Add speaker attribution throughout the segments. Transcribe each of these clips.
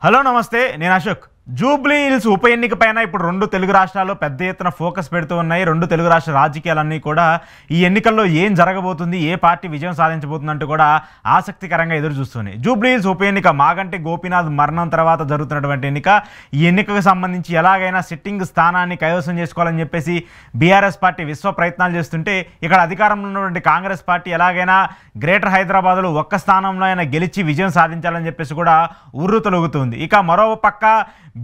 Speaker 1: Hello నమస్తే, నేను Ashok. Jubilee hills ఉప ఎన్నిక పైన ఇప్పుడు రెండు తెలుగు రాష్ట్రాల్లో పెద్ద ఎత్తున ఫోకస్ పెడుతూ ఉన్నాయి. రెండు తెలుగు రాష్ట్ర రాజకీయాలన్నీ కూడా ఈ ఎన్నికల్లో ఏం జరగబోతుంది, ఏ పార్టీ విజయం సాధించబోతుందంటూ కూడా ఆసక్తికరంగా ఎదురు చూస్తున్నాయి. జూబ్లీ హిల్స్ ఉప ఎన్నిక మాగంటి గోపీనాథ్ మరణం తర్వాత జరుగుతున్నటువంటి ఎన్నిక. ఈ ఎన్నికకు సంబంధించి ఎలాగైనా సిట్టింగ్ స్థానాన్ని కైవసం చేసుకోవాలని చెప్పేసి బీఆర్ఎస్ పార్టీ విశ్వ ప్రయత్నాలు చేస్తుంటే, ఇక్కడ అధికారంలో ఉన్నటువంటి కాంగ్రెస్ పార్టీ ఎలాగైనా గ్రేటర్ హైదరాబాద్లో ఒక్క స్థానంలో అయినా గెలిచి విజయం సాధించాలని చెప్పేసి కూడా ఉర్రు తొలగుతుంది. ఇక మరో పక్క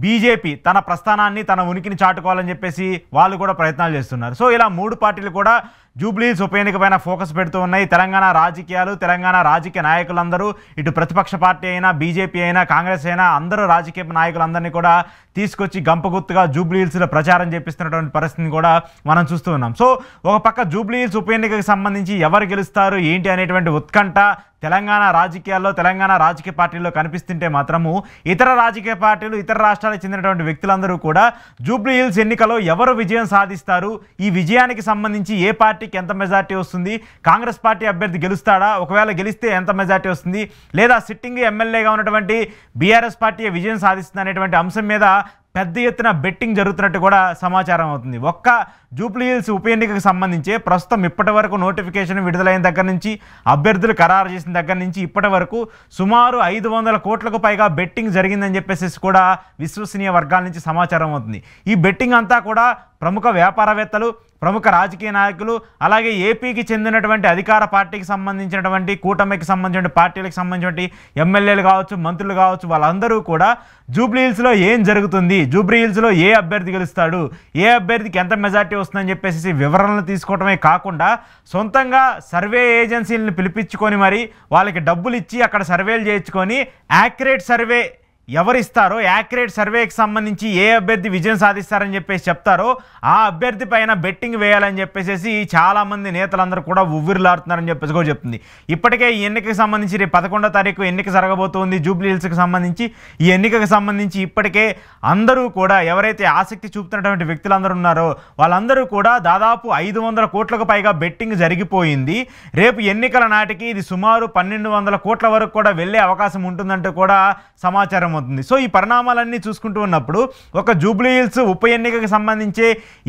Speaker 1: బీజేపీ తన ప్రస్థానాన్ని, తన ఉనికిని చాటుకోవాలని చెప్పేసి వాళ్ళు కూడా ప్రయత్నాలు చేస్తున్నారు. సో ఇలా మూడు పార్టీలు కూడా జూబ్లీ హిల్స్ ఉప ఎన్నిక పైన ఫోకస్ పెడుతూ ఉన్నాయి. తెలంగాణ రాజకీయాలు, తెలంగాణ రాజకీయ నాయకులందరూ, ఇటు ప్రతిపక్ష పార్టీ అయినా, బీజేపీ అయినా, కాంగ్రెస్ అయినా, అందరూ రాజకీయ నాయకులందరినీ కూడా తీసుకొచ్చి గంపగుత్తుగా జూబ్లీ హిల్స్లో ప్రచారం చేపిస్తున్నటువంటి పరిస్థితిని కూడా మనం చూస్తూ ఉన్నాం. సో ఒక పక్క జూబ్లీ హిల్స్ ఉప ఎన్నికకు సంబంధించి ఎవరు గెలుస్తారు ఏంటి అనేటువంటి ఉత్కంఠ తెలంగాణ రాజకీయాల్లో, తెలంగాణ రాజకీయ పార్టీల్లో కనిపిస్తుంటే మాత్రము ఇతర రాజకీయ పార్టీలు, ఇతర రాష్ట్రాలకు చెందినటువంటి వ్యక్తులందరూ కూడా జూబ్లీ హిల్స్ ఎన్నికలో ఎవరు విజయం సాధిస్తారు, ఈ విజయానికి సంబంధించి ఏ పార్టీకి ఎంత మెజార్టీ వస్తుంది, కాంగ్రెస్ పార్టీ అభ్యర్థి గెలుస్తాడా, ఒకవేళ గెలిస్తే ఎంత మెజార్టీ వస్తుంది, లేదా సిట్టింగ్ ఎమ్మెల్యేగా ఉన్నటువంటి బీఆర్ఎస్ పార్టీ విజయం సాధిస్తుంది అనేటువంటి అంశం మీద పెద్ద ఎత్తున బెట్టింగ్ జరుగుతున్నట్టు కూడా సమాచారం అవుతుంది. ఒక్క జూబ్లీ హిల్స్ ఉప ఎన్నికకు సంబంధించి ప్రస్తుతం ఇప్పటి వరకు నోటిఫికేషన్ విడుదలైన దగ్గర నుంచి, అభ్యర్థులు ఖరారు చేసిన దగ్గర నుంచి ఇప్పటి వరకు సుమారు 500 కోట్లకు పైగా బెట్టింగ్ జరిగిందని చెప్పేసి కూడా విశ్వసనీయ వర్గాల నుంచి సమాచారం అవుతుంది. ఈ బెట్టింగ్ అంతా కూడా ప్రముఖ వ్యాపారవేత్తలు, ప్రముఖ రాజకీయ నాయకులు, అలాగే ఏపీకి చెందినటువంటి అధికార పార్టీకి సంబంధించినటువంటి, కూటమికి సంబంధించిన పార్టీలకు సంబంధించినటువంటి ఎమ్మెల్యేలు కావచ్చు, మంత్రులు కావచ్చు, వాళ్ళందరూ కూడా జూబ్లీ హిల్స్లో ఏం జరుగుతుంది, జూబ్లీ హిల్స్లో ఏ అభ్యర్థి గెలుస్తాడు, ఏ అభ్యర్థికి ఎంత మెజార్టీ వస్తుందని చెప్పేసి వివరణలు తీసుకోవడమే కాకుండా సొంతంగా సర్వే ఏజెన్సీలను పిలిపించుకొని మరి వాళ్ళకి డబ్బులు ఇచ్చి అక్కడ సర్వేలు చేయించుకొని యాక్యురేట్ సర్వే ఎవరిస్తారో, యాక్యురేట్ సర్వేకి సంబంధించి ఏ అభ్యర్థి విజయం సాధిస్తారని చెప్పేసి చెప్తారో ఆ అభ్యర్థి పైన బెట్టింగ్ వేయాలని చెప్పేసి చాలామంది నేతలందరూ కూడా ఉవ్విరులాడుతున్నారని చెప్పేసి కూడా చెప్తుంది. ఇప్పటికే ఈ ఎన్నికకి సంబంధించి రేపు 11వ తారీఖు ఎన్నిక జరగబోతోంది జూబ్లీ హిల్స్కి సంబంధించి. ఈ ఎన్నికకు సంబంధించి ఇప్పటికే అందరూ కూడా ఎవరైతే ఆసక్తి చూపుతున్నటువంటి వ్యక్తులందరూ ఉన్నారో వాళ్ళందరూ కూడా దాదాపు 500 కోట్లకు పైగా బెట్టింగ్ జరిగిపోయింది. రేపు ఎన్నికల నాటికి ఇది సుమారు 1200 కోట్ల వరకు కూడా వెళ్ళే అవకాశం ఉంటుందంటూ కూడా సమాచారం అవుతుంది. సో ఈ పరిణామాలన్నీ చూసుకుంటూ ఉన్నప్పుడు ఒక జూబ్లీ హిల్స్ ఉప ఎన్నికకు సంబంధించి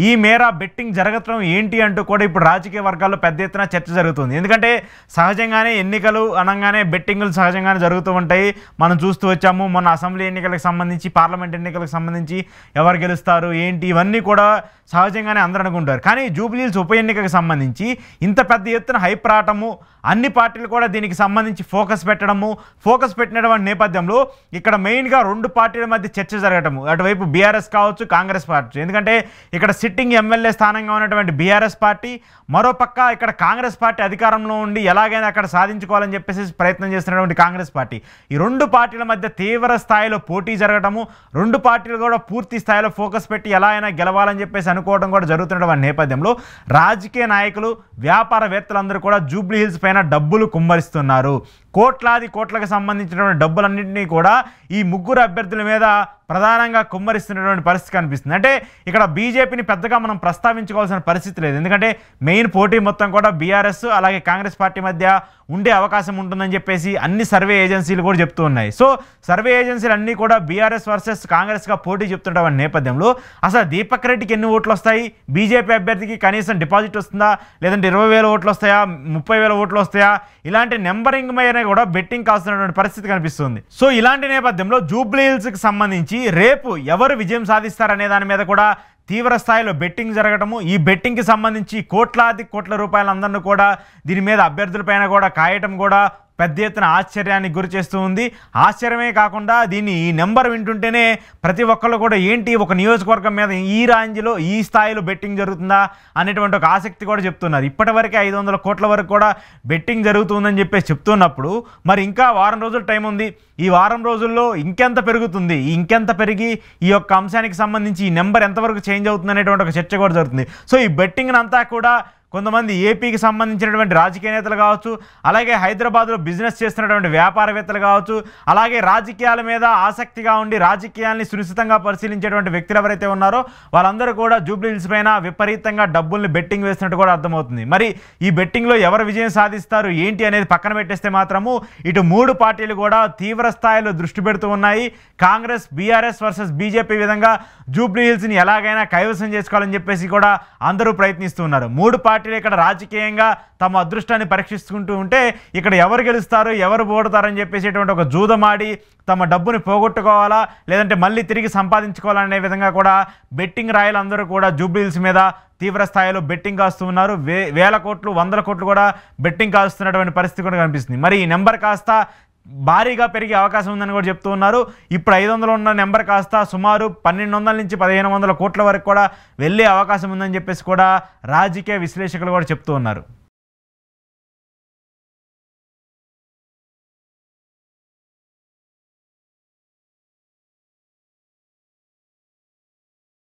Speaker 1: ఈ మేర బెట్టింగ్ జరగటం ఏంటి అంటూ కూడా ఇప్పుడు రాజకీయ వర్గాల్లో పెద్ద ఎత్తున చర్చ జరుగుతుంది. ఎందుకంటే సహజంగానే ఎన్నికలు అనగానే బెట్టింగ్లు సహజంగానే జరుగుతూ ఉంటాయి. మనం చూస్తూ వచ్చాము. మొన్న అసెంబ్లీ ఎన్నికలకు సంబంధించి, పార్లమెంట్ ఎన్నికలకు సంబంధించి ఎవరు గెలుస్తారు ఏంటి ఇవన్నీ కూడా సహజంగానే అందరూ అనుకుంటారు. కానీ జూబ్లీ హిల్స్ ఉప ఎన్నికకు సంబంధించి ఇంత పెద్ద ఎత్తున హైప్ రావటము, అన్ని పార్టీలు కూడా దీనికి సంబంధించి ఫోకస్ పెట్టినటువంటి నేపథ్యంలో ఇక్కడ మెయిన్గా రెండు పార్టీల మధ్య చర్చ జరగటము, అటువైపు బీఆర్ఎస్ కావచ్చు, కాంగ్రెస్ పార్టీ. ఎందుకంటే ఇక్కడ సిట్టింగ్ ఎమ్మెల్యే స్థానంగా ఉన్నటువంటి బీఆర్ఎస్ పార్టీ, మరోపక్క ఇక్కడ కాంగ్రెస్ పార్టీ అధికారంలో ఉండి ఎలాగైనా అక్కడ సాధించుకోవాలని చెప్పేసి ప్రయత్నం చేస్తున్నటువంటి కాంగ్రెస్ పార్టీ. ఈ రెండు పార్టీల మధ్య తీవ్ర స్థాయిలో పోటీ జరగటము, రెండు పార్టీలు కూడా పూర్తి స్థాయిలో ఫోకస్ పెట్టి ఎలా అయినా గెలవాలని చెప్పేసి అనుకోవడం కూడా జరుగుతున్నటువంటి నేపథ్యంలో రాజకీయ నాయకులు, వ్యాపారవేత్తలందరూ కూడా జూబ్లీ హిల్స్ పైన డబ్బులు కుమ్మరిస్తున్నారు. కోట్లకు సంబంధించినటువంటి డబ్బులన్నింటినీ కూడా ఈ ముగ్గురు అభ్యర్థుల మీద ప్రధానంగా కుమ్మరిస్తున్నటువంటి పరిస్థితి కనిపిస్తుంది. అంటే ఇక్కడ బీజేపీని పెద్దగా మనం ప్రస్తావించుకోవాల్సిన పరిస్థితి లేదు. ఎందుకంటే మెయిన్ పోటీ మొత్తం కూడా బీఆర్ఎస్ అలాగే కాంగ్రెస్ పార్టీ మధ్య ఉండే అవకాశం ఉంటుందని చెప్పేసి అన్ని సర్వే ఏజెన్సీలు కూడా చెప్తూ ఉన్నాయి. సో సర్వే ఏజెన్సీలు అన్నీ కూడా బీఆర్ఎస్ వర్సెస్ కాంగ్రెస్గా పోటీ చెప్తున్నటువంటి నేపథ్యంలో అసలు దీపక్ రెడ్డికి ఎన్ని ఓట్లు వస్తాయి, బీజేపీ అభ్యర్థికి కనీసం డిపాజిట్ వస్తుందా, లేదంటే 20,000 ఓట్లు వస్తాయా, 30,000 ఓట్లు వస్తాయా, ఇలాంటి నెంబరింగ్ మీద కూడా బెట్టింగ్ కాస్తున్నటువంటి పరిస్థితి కనిపిస్తుంది. సో ఇలాంటి నేపథ్యంలో జూబ్లీ హిల్స్కి సంబంధించి రేపు ఎవరు విజయం సాధిస్తారనే దాని మీద కూడా తీవ్ర స్థాయిలో బెట్టింగ్ జరగటము, ఈ బెట్టింగ్కి సంబంధించి కోట్ల రూపాయలందరినీ కూడా దీని మీద అభ్యర్థులపైన కూడా కాయటం కూడా పెద్ద ఎత్తున ఆశ్చర్యానికి గురి చేస్తూ ఉంది. ఆశ్చర్యమే కాకుండా దీన్ని ఈ నెంబర్ వింటుంటేనే ప్రతి ఒక్కళ్ళు కూడా ఏంటి ఒక నియోజకవర్గం మీద ఈ రేంజ్లో, ఈ స్థాయిలో బెట్టింగ్ జరుగుతుందా అనేటువంటి ఒక ఆసక్తి కూడా చెప్తున్నారు. ఇప్పటివరకే 500 కోట్ల వరకు కూడా బెట్టింగ్ జరుగుతుందని చెప్పేసి చెప్తున్నప్పుడు మరి ఇంకా వారం రోజుల టైం ఉంది. ఈ వారం రోజుల్లో ఇంకెంత పెరుగుతుంది, ఇంకెంత పెరిగి ఈ యొక్క అంశానికి సంబంధించి ఈ నెంబర్ ఎంతవరకు చేంజ్ అవుతుంది అనేటువంటి ఒక చర్చ కూడా జరుగుతుంది. సో ఈ బెట్టింగ్ అంతా కూడా కొంతమంది ఏపీకి సంబంధించినటువంటి రాజకీయ నేతలు కావచ్చు, అలాగే హైదరాబాద్లో బిజినెస్ చేస్తున్నటువంటి వ్యాపారవేత్తలు కావచ్చు, అలాగే రాజకీయాల మీద ఆసక్తిగా ఉండి రాజకీయాల్ని సునిశ్చితంగా పరిశీలించేటువంటి వ్యక్తులు ఎవరైతే ఉన్నారో వాళ్ళందరూ కూడా జూబ్లీ హిల్స్ పైన విపరీతంగా డబ్బుల్ని బెట్టింగ్ వేసినట్టు కూడా అర్థమవుతుంది. మరి ఈ బెట్టింగ్లో ఎవరు విజయం సాధిస్తారు ఏంటి అనేది పక్కన పెట్టేస్తే మాత్రము ఇటు మూడు పార్టీలు కూడా తీవ్ర స్థాయిలో దృష్టి పెడుతూ ఉన్నాయి. కాంగ్రెస్, బీఆర్ఎస్ వర్సెస్ బీజేపీ విధంగా జూబ్లీ హిల్స్ని ఎలాగైనా కైవసం చేసుకోవాలని చెప్పేసి కూడా అందరూ ప్రయత్నిస్తున్నారు. మూడు పార్టీలు ఇక్కడ రాజకీయంగా తమ అదృష్టాన్ని పరీక్షిస్తుంటూ ఉంటే ఇక్కడ ఎవరు గెలుస్తారు, ఎవరు ఓడతారని చెప్పేసేటువంటి ఒక జూదమాడి తమ డబ్బుని పోగొట్టుకోవాలా లేదంటే మళ్ళీ తిరిగి సంపాదించుకోవాలనే విధంగా కూడా బెట్టింగ్ రాయలు అందరూ కూడా జూబ్లీ హిల్స్ మీద తీవ్ర స్థాయిలో బెట్టింగ్ కాస్తూ ఉన్నారు. వేల కోట్లు, వందల కోట్లు కూడా బెట్టింగ్ కాస్తున్నటువంటి పరిస్థితి కూడా కనిపిస్తుంది. మరి ఈ నెంబర్ కాస్త భారీగా పెరిగే అవకాశం ఉందని కూడా చెప్తూ ఉన్నారు. ఇప్పుడు 500 ఉన్న నెంబర్ కాస్త సుమారు 1200 నుంచి 1500 కోట్ల వరకు కూడా వెళ్ళే అవకాశం ఉందని చెప్పేసి కూడా రాజకీయ విశ్లేషకులు కూడా చెప్తూ ఉన్నారు.